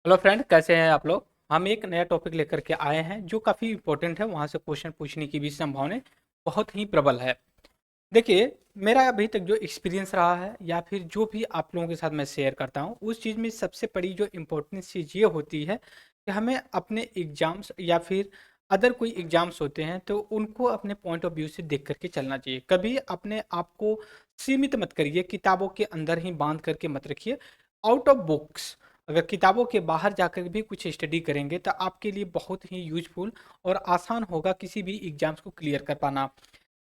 Hello friend, कैसे हैं आप लोग। हम एक नया टॉपिक लेकर के आए हैं जो काफ़ी इम्पोर्टेंट है। वहाँ से क्वेश्चन पूछने की भी संभावना बहुत ही प्रबल है। देखिए, मेरा अभी तक जो एक्सपीरियंस रहा है या फिर जो भी आप लोगों के साथ मैं शेयर करता हूँ, उस चीज़ में सबसे बड़ी जो इम्पोर्टेंट चीज़ ये होती है कि हमें अपने एग्ज़ाम्स या फिर अदर कोई एग्ज़ाम्स होते हैं तो उनको अपने पॉइंट ऑफ व्यू से देख करके चलना चाहिए। कभी अपने आप को सीमित मत करिए, किताबों के अंदर ही बांध करके मत रखिए। आउट ऑफ बुक्स, अगर किताबों के बाहर जाकर भी कुछ स्टडी करेंगे तो आपके लिए बहुत ही यूजफुल और आसान होगा किसी भी एग्ज़ाम्स को क्लियर कर पाना।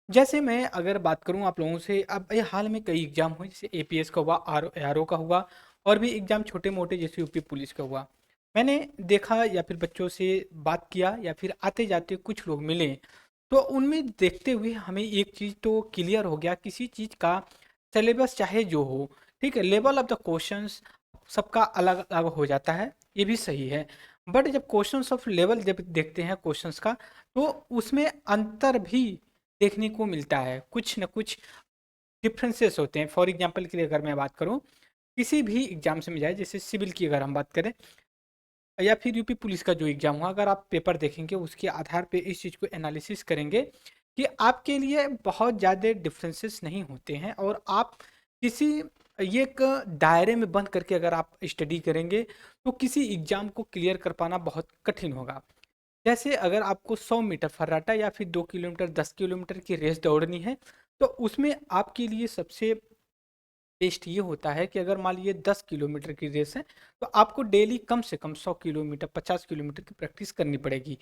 जैसे मैं अगर बात करूँ आप लोगों से, अब ये हाल में कई एग्ज़ाम हुए, जैसे एपीएस का हुआ, आरओ का हुआ, और भी एग्ज़ाम छोटे-मोटे जैसे यूपी पुलिस का हुआ। मैंने देखा या फिर बच्चों से बात किया या फिर आते-जाते कुछ लोग मिले, तो उनमें देखते हुए हमें एक चीज़ तो क्लियर हो गया, किसी चीज़ का सिलेबस चाहे जो हो, ठीक है, लेवल ऑफ द क्वेश्चंस सबका अलग-अलग हो जाता है, ये भी सही है। बट जब क्वेश्चंस ऑफ लेवल जब देखते हैं क्वेश्चंस का, तो उसमें अंतर भी देखने को मिलता है, कुछ न कुछ डिफरेंसेस होते हैं। फॉर एग्जांपल के लिए अगर मैं बात करूं, किसी भी एग्जाम से में जाए, जैसे सिविल की अगर हम बात करें या फिर यूपी पुलिस का जो एग्जाम हुआ, अगर आप पेपर देखेंगे उसके आधार पे इस चीज़ को एनालिसिस करेंगे कि आपके लिए बहुत ज़्यादा डिफरेंसेस नहीं होते हैं, और आप किसी ये एक दायरे में बंद करके अगर आप स्टडी करेंगे तो किसी एग्जाम को क्लियर कर पाना बहुत कठिन होगा। जैसे अगर आपको 100 मीटर फर्राटा या फिर 2 किलोमीटर 10 किलोमीटर की रेस दौड़नी है, तो उसमें आपके लिए सबसे बेस्ट ये होता है कि अगर मान लीजिए 10 किलोमीटर की रेस है, तो आपको डेली कम से कम 100 किलोमीटर 50 किलोमीटर की प्रैक्टिस करनी पड़ेगी।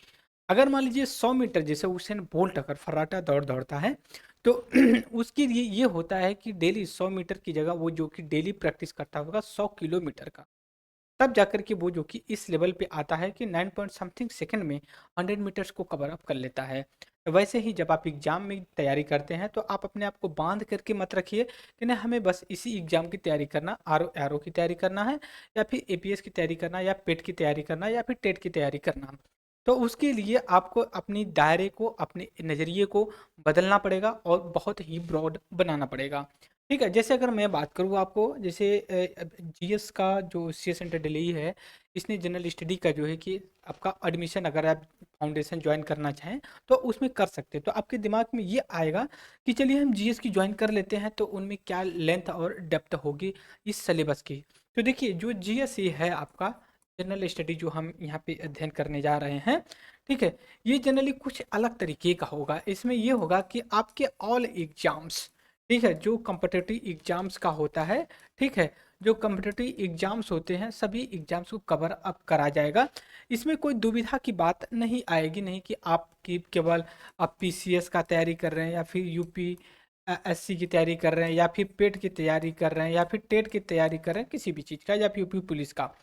अगर मान लीजिए 100 मीटर, जैसे उसेन बोल्ट अगर फर्राटा दौड़ दौड़ता है, तो उसके लिए ये होता है कि डेली 100 मीटर की जगह वो जो कि डेली प्रैक्टिस करता होगा 100 किलोमीटर का, तब जाकर के वो जो कि इस लेवल पे आता है कि 9 पॉइंट समथिंग सेकंड में 100 मीटर्स को कवर अप कर लेता है। तो वैसे ही जब आप एग्जाम में तैयारी करते हैं तो आप अपने आप को बांध करके मत रखिए कि नहीं, हमें बस इसी एग्जाम की तैयारी करना, आर आर की तैयारी करना है, या फिर एपीएस की तैयारी करना, या पेट की तैयारी करना, या फिर टेट की तैयारी करना। तो उसके लिए आपको अपनी दायरे को, अपने नज़रिए को बदलना पड़ेगा और बहुत ही ब्रॉड बनाना पड़ेगा। ठीक है, जैसे अगर मैं बात करूँ आपको, जैसे जीएस का जो सीएस सेंटर दिल्ली है, इसने जनरल स्टडी का जो है कि आपका एडमिशन अगर आप फाउंडेशन ज्वाइन करना चाहें तो उसमें कर सकते हैं। तो आपके दिमाग में ये आएगा कि चलिए हम जीएस की ज्वाइन कर लेते हैं, तो उनमें क्या लेंथ और डेप्थ होगी इस सिलेबस की। तो देखिए, जो जीएस ये है आपका जनरल स्टडी जो हम यहाँ पे अध्ययन करने जा रहे हैं, ठीक है, ये जनरली कुछ अलग तरीके का होगा। इसमें ये होगा कि आपके ऑल एग्जाम्स, ठीक है, जो कॉम्पिटिटिव एग्जाम्स का होता है, ठीक है, जो कॉम्पिटिटिव एग्जाम्स होते हैं सभी एग्जाम्स को कवर अप करा जाएगा। इसमें कोई दुविधा की बात नहीं आएगी, नहीं कि आपकी केवल आप पीसीएस का तैयारी कर रहे हैं या फिर यूपी एससी की तैयारी कर रहे हैं या फिर पेट की तैयारी कर रहे हैं या फिर टेट की तैयारी कर रहे हैं, किसी भी चीज़ का, या फिर यूपी पुलिस का।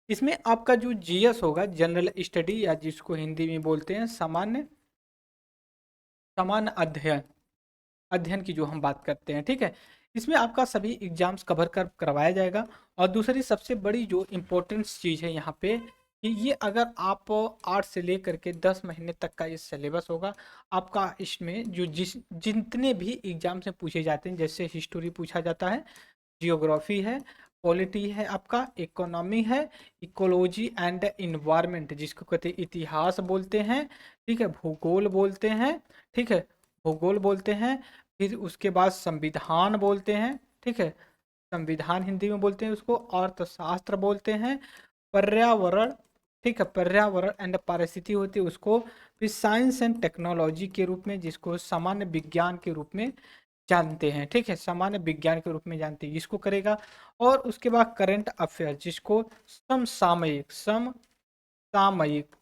इसमें आपका जो जीएस होगा, जनरल स्टडी, या जिसको हिंदी में बोलते हैं सामान्य सामान्य अध्ययन, अध्ययन की जो हम बात करते हैं, ठीक है, इसमें आपका सभी एग्जाम्स कवर कर करवाया जाएगा। और दूसरी सबसे बड़ी जो इम्पोर्टेंट चीज़ है यहाँ पे, कि ये अगर आप 8 से लेकर के 10 महीने तक का ये सिलेबस होगा आपका। इसमें जो जितने भी एग्जाम से पूछे जाते हैं, जैसे हिस्टोरी पूछा जाता है, जियोग्राफी है, पॉलिटी है, आपका इकोनॉमी है, इकोलॉजी एंड इन्वायरमेंट जिसको कहते हैं इतिहास बोलते हैं, ठीक है, भूगोल बोलते हैं, ठीक है, भूगोल बोलते हैं, फिर उसके बाद संविधान बोलते हैं, ठीक है, संविधान हिंदी में बोलते हैं उसको, अर्थशास्त्र बोलते हैं, पर्यावरण, ठीक है, पर्यावरण एंड पारिस्थिति होती है उसको, फिर साइंस एंड टेक्नोलॉजी के रूप में, जिसको सामान्य विज्ञान के रूप में जानते हैं, ठीक है, सामान्य विज्ञान के रूप में जानते हैं इसको करेगा। और उसके बाद करंट अफेयर, जिसको समसामयिक समसामयिक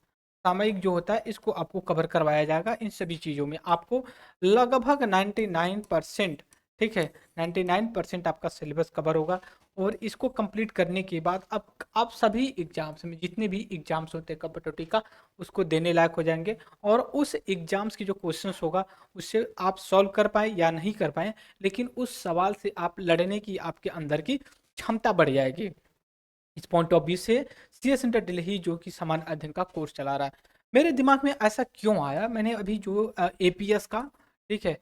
सामयिक जो होता है, इसको आपको कवर करवाया जाएगा। इन सभी चीज़ों में आपको लगभग 99%, ठीक है, 99% आपका सिलेबस कवर होगा। और इसको कंप्लीट करने के बाद अब आप सभी एग्जाम्स में, जितने भी एग्जाम्स होते हैं कम्पिटिटिव का, उसको देने लायक हो जाएंगे। और उस एग्जाम्स की जो क्वेश्चंस होगा उससे आप सॉल्व कर पाए या नहीं कर पाए, लेकिन उस सवाल से आप लड़ने की आपके अंदर की क्षमता बढ़ जाएगी। इस पॉइंट ऑफ व्यू से सीएस सेंटर दिल्ली जो कि समान अध्ययन का कोर्स चला रहा है, मेरे दिमाग में ऐसा क्यों आया, मैंने अभी जो एपीएस का, ठीक है,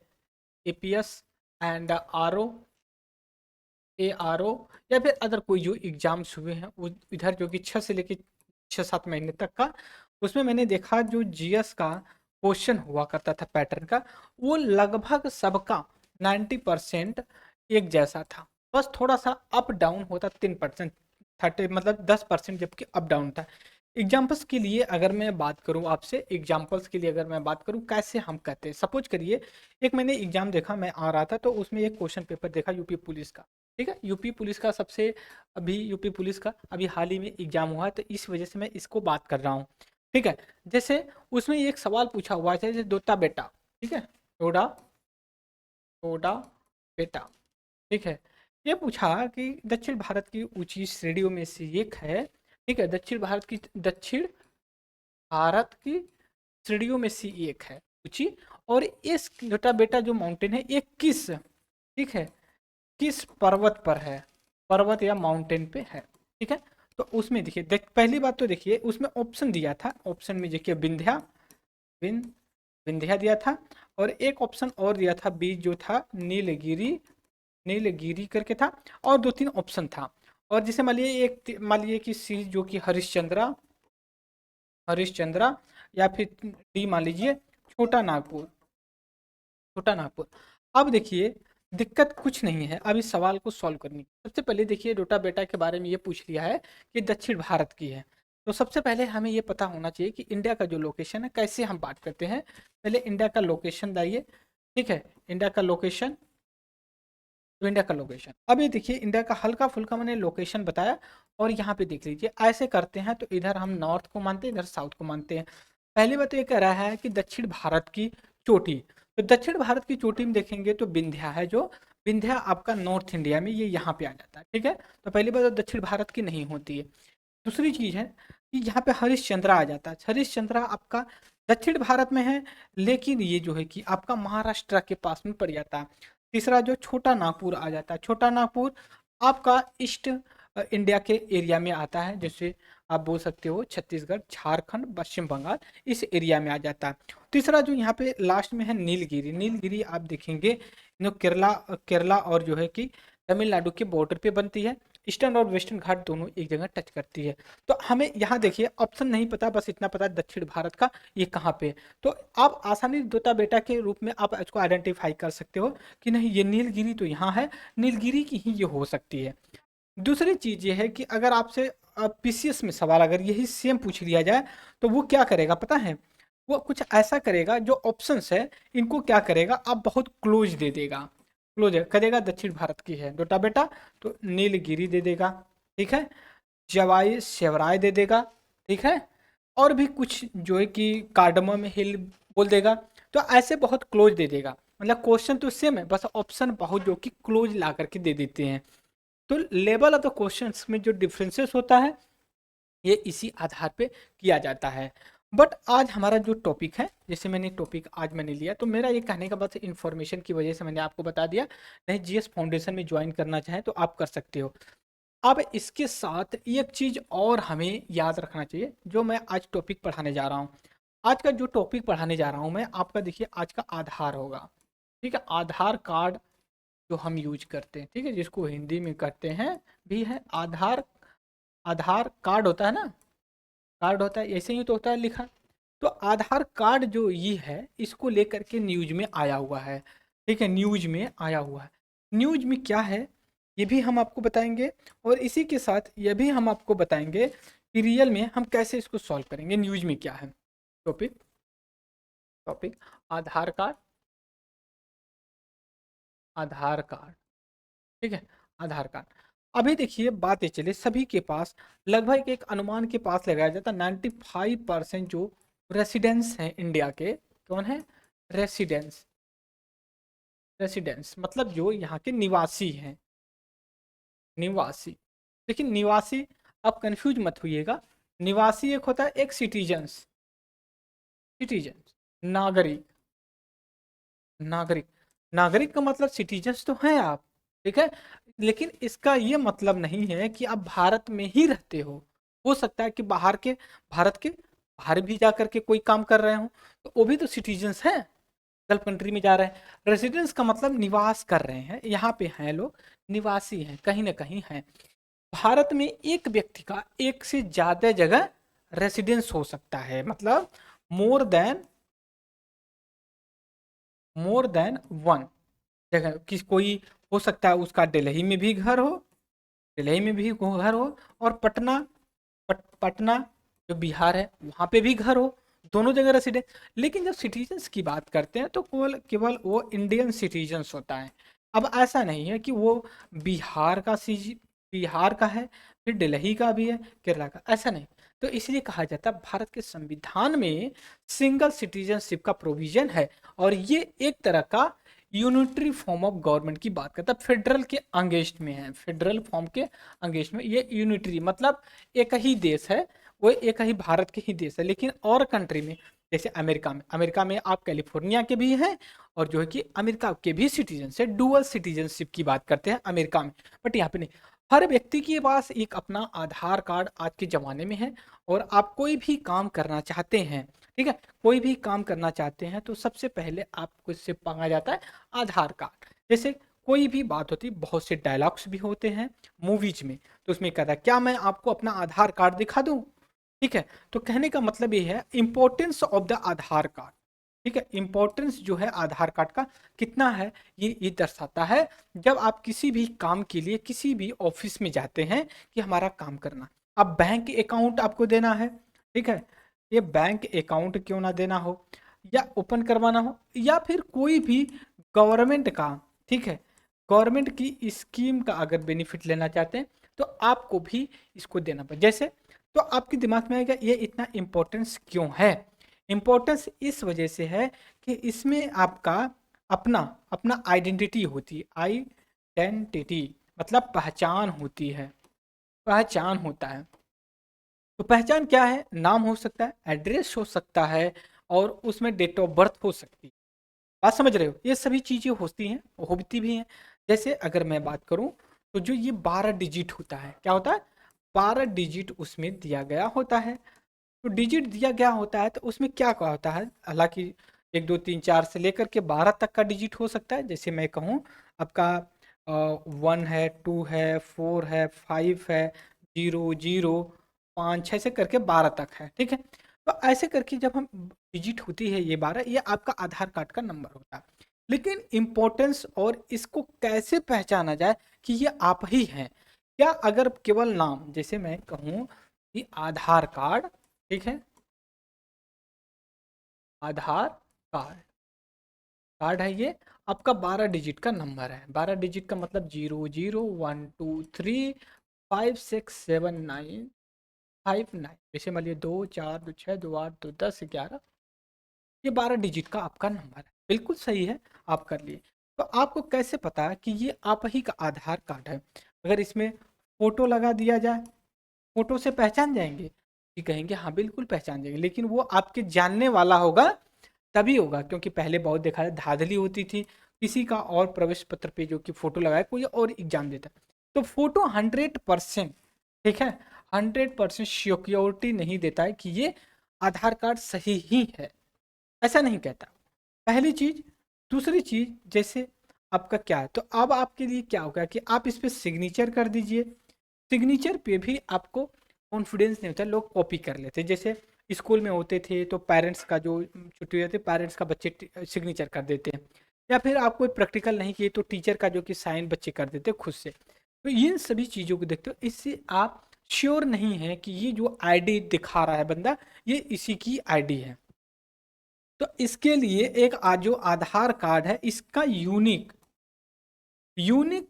एपीएस एंड आरओ, एआरओ, या फिर अदर कोई जो एग्जाम्स हुए हैं वो इधर जो कि 6 से लेके 6-7 महीने तक का, उसमें मैंने देखा जो जीएस का क्वेश्चन हुआ करता था पैटर्न का, वो लगभग सबका 90% एक जैसा था। बस थोड़ा सा अप डाउन होता 3%, 30 मतलब 10%, जबकि अप डाउन था। एग्जाम्पल्स के लिए अगर मैं बात करूं आपसे, एग्जाम्पल्स के लिए अगर मैं बात करूं कैसे हम कहते हैं, सपोज करिए एक मैंने एग्जाम देखा, मैं आ रहा था तो उसमें एक क्वेश्चन पेपर देखा यूपी पुलिस का। ठीक है, यूपी पुलिस का सबसे, अभी यूपी पुलिस का अभी हाल ही में एग्जाम हुआ है, तो इस वजह से मैं इसको बात कर रहा हूँ। ठीक है, जैसे उसमें एक सवाल पूछा हुआ है, जैसे दोता बेटा, ठीक है, डोडा डोडा बेटा, ठीक है, ये पूछा कि दक्षिण भारत की ऊंची श्रेणियों में से एक है। ठीक है, दक्षिण भारत की श्रेणियों में से एक है ऊंची, और इस छोटा बेटा जो माउंटेन है ये किस, ठीक है, किस पर्वत पर है, पर्वत या माउंटेन पे है। ठीक है, तो उसमें देखिए पहली बात तो देखिए उसमें ऑप्शन दिया था, ऑप्शन में देखिए विन विंध्या दिया था, और एक ऑप्शन और दिया था बी जो था नीलगिरी, नीलगिरी करके था, और 2-3 ऑप्शन था। और जैसे मान लिए कि सी जो कि हरिश्चंद्रा, या फिर डी मान लीजिए छोटा नागपुर, छोटा नागपुर। अब देखिए दिक्कत कुछ नहीं है, अब इस सवाल को सॉल्व करनी है। सबसे पहले देखिए डोटा बेटा के बारे में ये पूछ लिया है कि दक्षिण भारत की है, तो सबसे पहले हमें ये पता होना चाहिए कि इंडिया का जो लोकेशन है, कैसे हम बात करते हैं। पहले इंडिया का लोकेशन लाइए, ठीक है, इंडिया का लोकेशन, तो इंडिया का लोकेशन, अब ये देखिए इंडिया का हल्का फुल्का मैंने लोकेशन बताया, और यहाँ पे देख लीजिए ऐसे करते हैं तो इधर हम नॉर्थ को मानते हैं, इधर साउथ को मानते हैं। पहली बात तो ये कह रहा है कि दक्षिण भारत की चोटी, तो दक्षिण भारत की चोटी में देखेंगे तो विंध्या है, जो विंध्या आपका नॉर्थ इंडिया में ये यहाँ पे आ जाता है। ठीक है, तो पहली बात तो दक्षिण भारत की नहीं होती है। दूसरी चीज है कि यहाँ पे हरिश्चंद्रा आ जाता है, हरिश्चंद्रा आपका दक्षिण भारत में है, लेकिन ये जो है कि आपका महाराष्ट्र के पास में पड़ जाता है। तीसरा जो छोटा नागपुर आ जाता है, छोटा नागपुर आपका ईस्ट इंडिया के एरिया में आता है, जैसे आप बोल सकते हो छत्तीसगढ़, झारखंड, पश्चिम बंगाल, इस एरिया में आ जाता है। तीसरा जो यहाँ पे लास्ट में है नीलगिरी, नीलगिरी आप देखेंगे जो केरला, केरला और जो है कि तमिलनाडु के बॉर्डर पे बनती है, ईस्टर्न और वेस्टर्न घाट दोनों एक जगह टच करती है। तो हमें यहाँ देखिए ऑप्शन नहीं पता, बस इतना पता है दक्षिण भारत का ये कहाँ पे है। तो आप आसानी दोता बेटा के रूप में आप इसको आइडेंटिफाई कर सकते हो कि नहीं ये नीलगिरी तो यहाँ है, नीलगिरी की ही ये हो सकती है। दूसरी चीज ये है कि अगर आपसे पीसीएस में सवाल अगर यही सेम पूछ लिया जाए, तो वो क्या करेगा पता है, वो कुछ ऐसा करेगा जो ऑप्शंस है इनको क्या करेगा, आप बहुत क्लोज दे देगा, क्लोज करेगा दक्षिण भारत की है बेटा बेटा, तो नीलगिरी दे देगा, ठीक है, जवाई सेवराय दे देगा, ठीक है, और भी कुछ जो है कि कार्डमम हिल बोल देगा। तो ऐसे बहुत क्लोज दे देगा, मतलब क्वेश्चन तो सेम है, बस ऑप्शन बहुत जो कि क्लोज ला करके दे देते हैं। तो लेवल ऑफ द क्वेश्चंस में जो डिफरेंसेस होता है ये इसी आधार पे किया जाता है। बट आज हमारा जो टॉपिक है, जैसे मैंने टॉपिक आज मैंने लिया, तो मेरा ये कहने का बस इन्फॉर्मेशन की वजह से मैंने आपको बता दिया, नहीं जीएस फाउंडेशन में ज्वाइन करना चाहें तो आप कर सकते हो। अब इसके साथ एक चीज और हमें याद रखना चाहिए, जो मैं आज टॉपिक पढ़ाने जा रहा हूँ, आज का जो टॉपिक पढ़ाने जा रहा हूँ मैं आपका, देखिए आज का आधार होगा, ठीक है, आधार कार्ड जो हम यूज करते हैं, ठीक है, जिसको हिंदी में कहते हैं भी है आधार, आधार कार्ड होता है ना, कार्ड होता है, ऐसे ही तो होता है लिखा। तो आधार कार्ड जो ये है इसको लेकर के न्यूज में आया हुआ है, ठीक है, न्यूज में आया हुआ है। न्यूज में क्या है ये भी हम आपको बताएंगे, और इसी के साथ ये भी हम आपको बताएंगे कि रियल में हम कैसे इसको सॉल्व करेंगे, न्यूज में क्या है। टॉपिक टॉपिक आधार कार्ड, आधार कार्ड, ठीक है, आधार कार्ड। अभी देखिए बात ये चले सभी के पास, लगभग एक अनुमान के पास लगाया जाता है 95% जो रेसिडेंस हैं इंडिया के, कौन है, रेसिडेंस, रेसिडेंस मतलब जो यहाँ के निवासी हैं, निवासी। लेकिन निवासी आप कंफ्यूज मत होइएगा, निवासी एक होता है एक सिटीजन्स, सिटीजन्स नागरिक, नागरिक, नागरिक का मतलब सिटीजन्स तो हैं आप, ठीक है, लेकिन इसका ये मतलब नहीं है कि आप भारत में ही रहते हो सकता है कि बाहर के, भारत के बाहर भी जा करके कोई काम कर रहे हो, तो वो भी तो सिटीजन्स हैं, गल्फ कंट्री में जा रहे हैं। रेसिडेंस का मतलब निवास कर रहे हैं, यहाँ पे हैं लोग, निवासी हैं, कहीं ना कहीं हैं। भारत में एक व्यक्ति का एक से ज्यादा जगह रेसिडेंस हो सकता है, मतलब मोर देन वन जगह। किस कोई हो सकता है उसका दिल्ली में भी घर हो, दिल्ली में भी घर हो, और पटना, पटना जो बिहार है वहाँ पे भी घर हो, दोनों जगह रेसिडेंस। लेकिन जब सिटीजन्स की बात करते हैं तो केवल केवल वो इंडियन सिटीजन्स होता है। अब ऐसा नहीं है कि वो बिहार का बिहार का है, फिर दिल्ली का भी है, केरला का, ऐसा नहीं। तो इसलिए कहा जाता है भारत के संविधान में सिंगल सिटीजनशिप का प्रोविजन है, और ये एक तरह का यूनिटरी फॉर्म ऑफ गवर्नमेंट की बात करता है, फेडरल के अंगेंस्ट में है, फेडरल फॉर्म के अंगेंस्ट में। ये यूनिटरी मतलब एक ही देश है, वो एक ही भारत के ही देश है। लेकिन और कंट्री में, जैसे अमेरिका में आप कैलिफोर्निया के भी हैं, और जो है कि अमेरिका के भी सिटीजन से डुअल सिटीजनशिप की बात करते हैं अमेरिका में। बट यहाँ पे नहीं, हर व्यक्ति के पास एक अपना आधार कार्ड आज के ज़माने में है। और आप कोई भी काम करना चाहते हैं, ठीक है, कोई भी काम करना चाहते हैं तो सबसे पहले आपको इससे मांगा जाता है आधार कार्ड। जैसे कोई भी बात होती है, बहुत से डायलॉग्स भी होते हैं मूवीज में, तो उसमें कहता है क्या मैं आपको अपना आधार कार्ड दिखा दूं, ठीक है। तो कहने का मतलब ये है importance of the Aadhaar card, ठीक है, इंपॉर्टेंस जो है आधार कार्ड का कितना है, ये दर्शाता है। जब आप किसी भी काम के लिए किसी भी ऑफिस में जाते हैं कि हमारा काम करना, अब बैंक अकाउंट आपको देना है, ठीक है, ये बैंक अकाउंट क्यों ना देना हो, या ओपन करवाना हो, या फिर कोई भी गवर्नमेंट का, ठीक है, गवर्नमेंट की स्कीम का अगर बेनिफिट लेना चाहते हैं तो आपको भी इसको देना पड़े। जैसे तो आपके दिमाग में आएगा ये इतना इम्पोर्टेंस क्यों है। इम्पोर्टेंस इस वजह से है कि इसमें आपका अपना अपना आइडेंटिटी होती है, आइडेंटिटी मतलब पहचान होती है, पहचान होता है। तो पहचान क्या है, नाम हो सकता है, एड्रेस हो सकता है, और उसमें डेट ऑफ बर्थ हो सकती है। बात समझ रहे हो, ये सभी चीजें होती हैं, होती भी हैं। जैसे अगर मैं बात करूं तो जो ये 12 डिजिट होता है, क्या होता है, 12 डिजिट उसमें दिया गया होता है। तो डिजिट दिया गया होता है तो उसमें क्या क्या होता है, हालांकि 1 2 3 4 से लेकर के 12 तक का डिजिट हो सकता है। जैसे मैं कहूँ आपका 1 है, 2 है, 4 है, 5 है, 0 0 5 6 से करके 12 तक है, ठीक है। तो ऐसे करके जब हम डिजिट होती है ये 12, ये आपका आधार कार्ड का नंबर होता है। लेकिन इम्पोर्टेंस और इसको कैसे पहचाना जाए कि ये आप ही हैं, क्या अगर केवल नाम, जैसे मैं कहूँ कि आधार कार्ड, ठीक है, आधार कार्ड, कार्ड है ये, आपका 12 डिजिट का नंबर है। 12 डिजिट का मतलब 001223567959। जैसे मान लीजिए 2 4 2 6 2 8 2 10 11, ये 12 डिजिट का आपका नंबर है, बिल्कुल सही है, आप कर लिए। तो आपको कैसे पता है कि ये आप ही का आधार कार्ड है, अगर इसमें फोटो लगा दिया जाए, फोटो से पहचान जाएंगे कि कहेंगे हाँ बिल्कुल पहचान जाएंगे, लेकिन वो आपके जानने वाला होगा तभी होगा। क्योंकि पहले बहुत देखा है धांधली होती थी, किसी का और प्रवेश पत्र पे जो कि फोटो लगाए कोई और एग्जाम देता, तो फोटो 100%, ठीक है, 100% सिक्योरिटी नहीं देता है कि ये आधार कार्ड सही ही है, ऐसा नहीं कहता, पहली चीज। दूसरी चीज, जैसे आपका क्या है, तो अब आपके लिए क्या होगा कि आप इस पे सिग्नेचर कर दीजिए। सिग्नेचर पे भी आपको कॉन्फिडेंस नहीं होता, लोग कॉपी कर लेते हैं। जैसे स्कूल में होते थे तो पेरेंट्स का जो छुट्टी होती है, पेरेंट्स का बच्चे सिग्नेचर कर देते हैं, या फिर आप कोई प्रैक्टिकल नहीं किए तो टीचर का जो कि साइन बच्चे कर देते हैं खुद से। तो इन सभी चीज़ों को देखते हो, इससे आप श्योर नहीं है कि ये जो आईडी दिखा रहा है बंदा, ये इसी की आईडी है। तो इसके लिए एक जो आधार कार्ड है इसका यूनिक यूनिक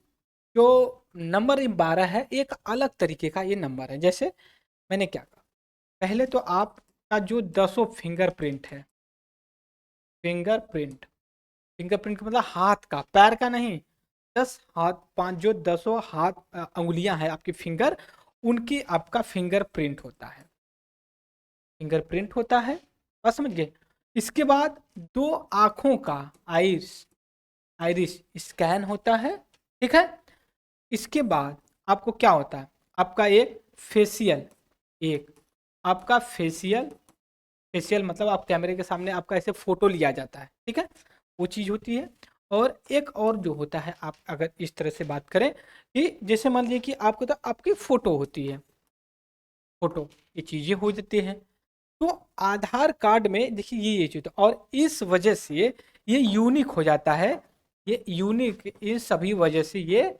जो नंबर 12 है, एक अलग तरीके का ये नंबर है। जैसे मैंने क्या कहा, पहले तो आपका जो 10 फिंगरप्रिंट है, फिंगरप्रिंट, फिंगरप्रिंट का मतलब हाथ का, पैर का नहीं, 10 हाथ 5 जो 10 हाथ अंगुलियां हैं आपकी फिंगर, उनकी आपका फिंगरप्रिंट होता है, फिंगरप्रिंट होता है, बात समझ गए। इसके बाद दो आंखों का आइस आइरिस स्कैन होता है, ठीक है। इसके बाद आपको क्या होता है, आपका एक फेशियल, एक आपका फेशियल, फेशियल मतलब आप कैमरे के सामने आपका ऐसे फोटो लिया जाता है, ठीक है, वो चीज़ होती है। और एक और जो होता है, आप अगर इस तरह से बात करें कि जैसे मान लीजिए कि आपको तो आपकी फोटो होती है, फोटो, ये चीजें हो जाती हैं। तो आधार कार्ड में देखिए ये चीज, और इस वजह से ये यूनिक हो जाता है। ये यूनिक, इन सभी वजह से ये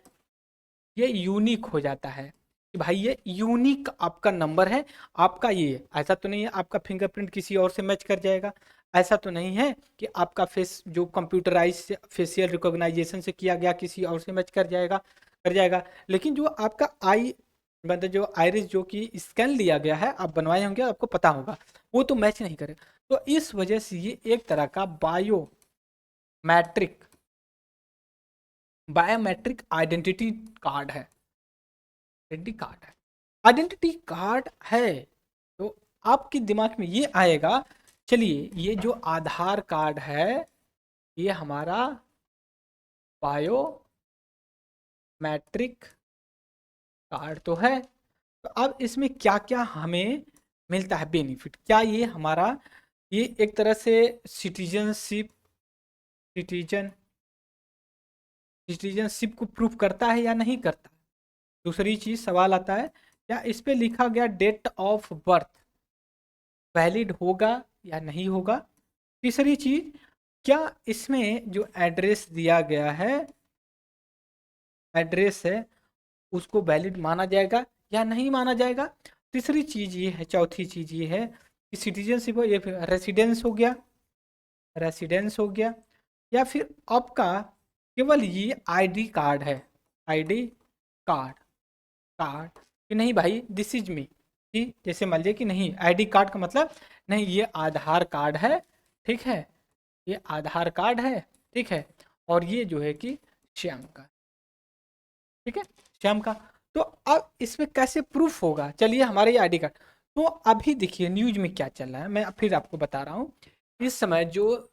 यूनिक हो जाता है कि भाई ये यूनिक आपका नंबर है। आपका ये ऐसा तो नहीं है आपका फिंगरप्रिंट किसी और से मैच कर जाएगा। ऐसा तो नहीं है कि आपका फेस जो कंप्यूटराइज फेशियल रिकॉग्नाइजेशन से किया गया किसी और से मैच कर जाएगा। लेकिन जो आपका आई, मतलब जो आइरिस जो कि स्कैन लिया गया है, आप बनवाए होंगे, आपको पता होगा, वो तो मैच नहीं करे। तो इस वजह से ये एक तरह का बायोमेट्रिक बायोमेट्रिक आइडेंटिटी कार्ड है। आइडेंटिटी कार्ड है, आइडेंटिटी कार्ड है। तो आपके दिमाग में ये आएगा, चलिए ये जो आधार कार्ड है ये हमारा बायोमेट्रिक कार्ड तो है। तो अब इसमें क्या क्या हमें मिलता है बेनिफिट, क्या ये हमारा ये एक तरह से सिटीजनशिप सिटीजन सिटीजनशिप को प्रूफ करता है या नहीं करता। दूसरी चीज सवाल आता है, क्या इस पे लिखा गया डेट ऑफ बर्थ वैलिड होगा या नहीं होगा। तीसरी चीज, क्या इसमें जो एड्रेस दिया गया है, एड्रेस है, उसको वैलिड माना जाएगा या नहीं माना जाएगा। तीसरी चीज ये है, चौथी चीज ये है कि सिटीजनशिप हो, ये फिर रेसिडेंस हो गया, या फिर आपका केवल ये आईडी कार्ड है, आईडी कार्ड कार्ड कि नहीं भाई दिस इज मी, कि जैसे मान लीजिए कि नहीं आईडी कार्ड का मतलब नहीं, ये आधार कार्ड है, ठीक है, ये आधार कार्ड है, ठीक है, और ये जो है कि श्याम का, ठीक है, श्याम का। तो अब इसमें कैसे प्रूफ होगा, चलिए हमारे ये आईडी कार्ड। तो अभी देखिए न्यूज में क्या चल रहा है, मैं फिर आपको बता रहा हूँ। इस समय जो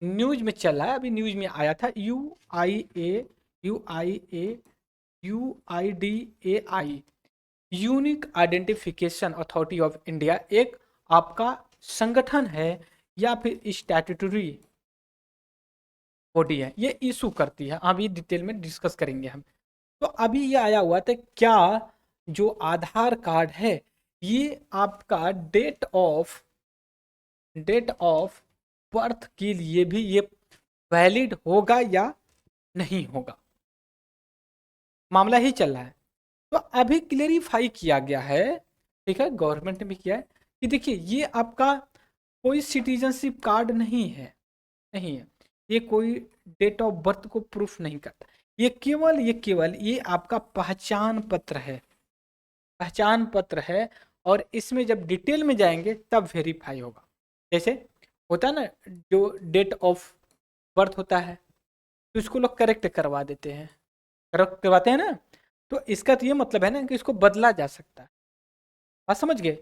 न्यूज में चल रहा है, अभी न्यूज में आया था UIDAI unique identification authority of India एक आपका संगठन है या फिर स्टैट्यूटरी बॉडी है, ये इशू करती है। अभी डिटेल में डिस्कस करेंगे हम। तो अभी ये आया हुआ था, क्या जो आधार कार्ड है ये आपका डेट ऑफ बर्थ के लिए भी ये वैलिड होगा या नहीं होगा, मामला ही चल रहा है। तो अभी क्लेरिफाई किया गया है, ठीक है, गवर्नमेंट ने भी किया है कि देखिए ये आपका कोई सिटीजनशिप कार्ड नहीं है, ये कोई डेट ऑफ बर्थ को प्रूफ नहीं करता। ये केवल ये आपका पहचान पत्र है। और इसमें जब डिटेल में जाएंगे तब वेरीफाई होगा। जैसे होता है ना, जो डेट ऑफ बर्थ होता है तो इसको लोग करेक्ट करवा देते हैं, करेक्ट करवाते हैं ना। तो इसका तो ये मतलब है ना कि इसको बदला जा सकता है, बात समझ गए।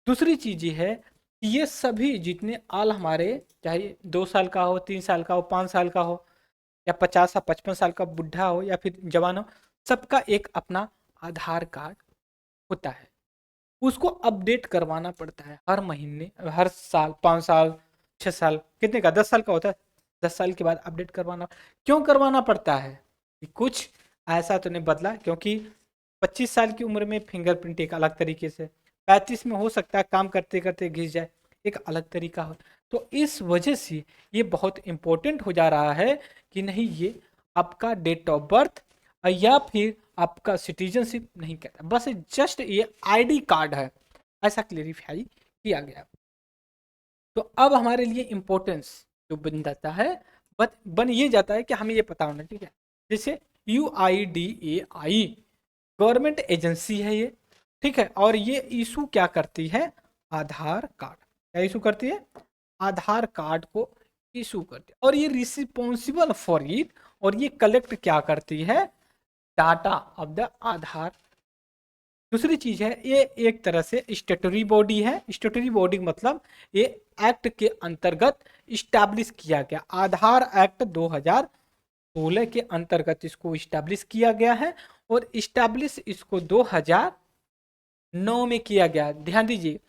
दूसरी चीज ये है कि ये सभी जितने आल हमारे, चाहे 2 साल का हो, 3 साल का हो, 5 साल का हो, या 50 या 55 साल का बुढ़ा हो या फिर जवान हो, सबका एक अपना आधार कार्ड होता है। उसको अपडेट करवाना पड़ता है हर महीने, हर साल, 5 साल, 6 साल, कितने का, 10 साल का होता है, 10 साल के बाद अपडेट करवाना। क्यों करवाना पड़ता है कि कुछ ऐसा तो नहीं बदला, क्योंकि 25 साल की उम्र में फिंगरप्रिंट एक अलग तरीके से, 35 में हो सकता है काम करते करते घिस जाए, एक अलग तरीका हो। तो इस वजह से ये बहुत इंपॉर्टेंट हो जा रहा है कि नहीं, ये आपका डेट ऑफ बर्थ या फिर आपका सिटीजनशिप नहीं कहता, बस जस्ट ये आईडी कार्ड है, ऐसा क्लेरिफाई किया गया। तो अब हमारे लिए इंपॉर्टेंस जो बन जाता है, बन ये जाता है कि हमें ये पता होना, ठीक है। जैसे UIDAI गवर्नमेंट एजेंसी है ये, ठीक है, और ये इशू क्या करती है, आधार कार्ड, क्या इशू करती है, आधार कार्ड को इशू करती है, और ये रिस्पॉन्सिबल फॉर इट, और ये कलेक्ट क्या करती है, डाटा ऑफ द आधार। दूसरी चीज है, ये एक तरह से स्टेटरी बॉडी है। स्टेटरी बॉडी मतलब ये एक्ट के अंतर्गत इस्टेब्लिश किया गया, आधार एक्ट 2016 के अंतर्गत इसको इस्टेब्लिश किया गया है, और इस्टेब्लिश इसको 2009 में किया गया। ध्यान दीजिए,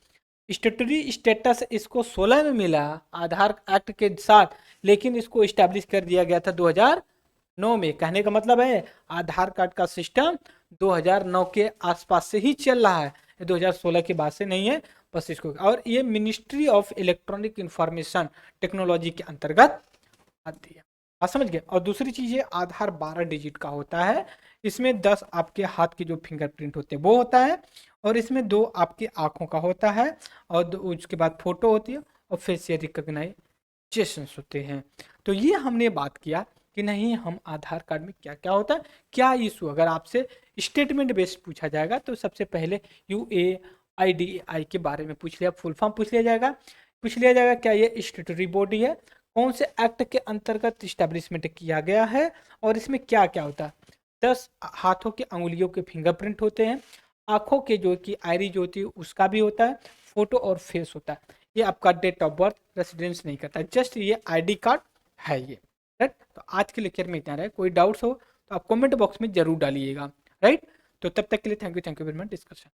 स्टेटरी स्टेटस इसको 16 में मिला आधार एक्ट के साथ, लेकिन इसको इस्टेब्लिश कर दिया गया था 2009 में। कहने का मतलब है आधार कार्ड का सिस्टम 2009 के आसपास से ही चल रहा है, ये 2016 के बाद से नहीं है, बस इसको। और ये ministry of electronic information technology के अंतर्गत आती है। आप समझ गए। और दूसरी चीज है आधार 12 डिजिट का होता है, इसमें 10 आपके हाथ के जो फिंगरप्रिंट होते हैं वो होता है, और इसमें 2 आपकी आंखों का होता है, और उसके बाद फोटो होती है, और फेशियल रिकॉग्नाइजेशन होते हैं। तो ये हमने बात किया कि नहीं हम आधार कार्ड में क्या क्या होता है, क्या इशू। अगर आपसे स्टेटमेंट बेस्ड पूछा जाएगा तो सबसे पहले UAIDAI के बारे में पूछ लिया, फुल फॉर्म पूछ लिया जाएगा। पूछ लिया जाएगा क्या ये स्टेटरी बॉडी है, कौन से एक्ट के अंतर्गत स्टैब्लिशमेंट किया गया है, और इसमें क्या क्या होता है। 10 हाथों के अंगुलियों के फिंगरप्रिंट होते हैं, आंखों के जो कि आयरी जो होती है उसका भी होता है, फोटो और फेस होता है। ये आपका डेट ऑफ बर्थ रेसिडेंस नहीं करता, जस्ट ये ID कार्ड है ये। राइट, तो आज के लेक्चर में इतना रहे। कोई डाउट्स हो तो आप कमेंट बॉक्स में जरूर डालिएगा। राइट, तो तब तक के लिए thank you very much discussion.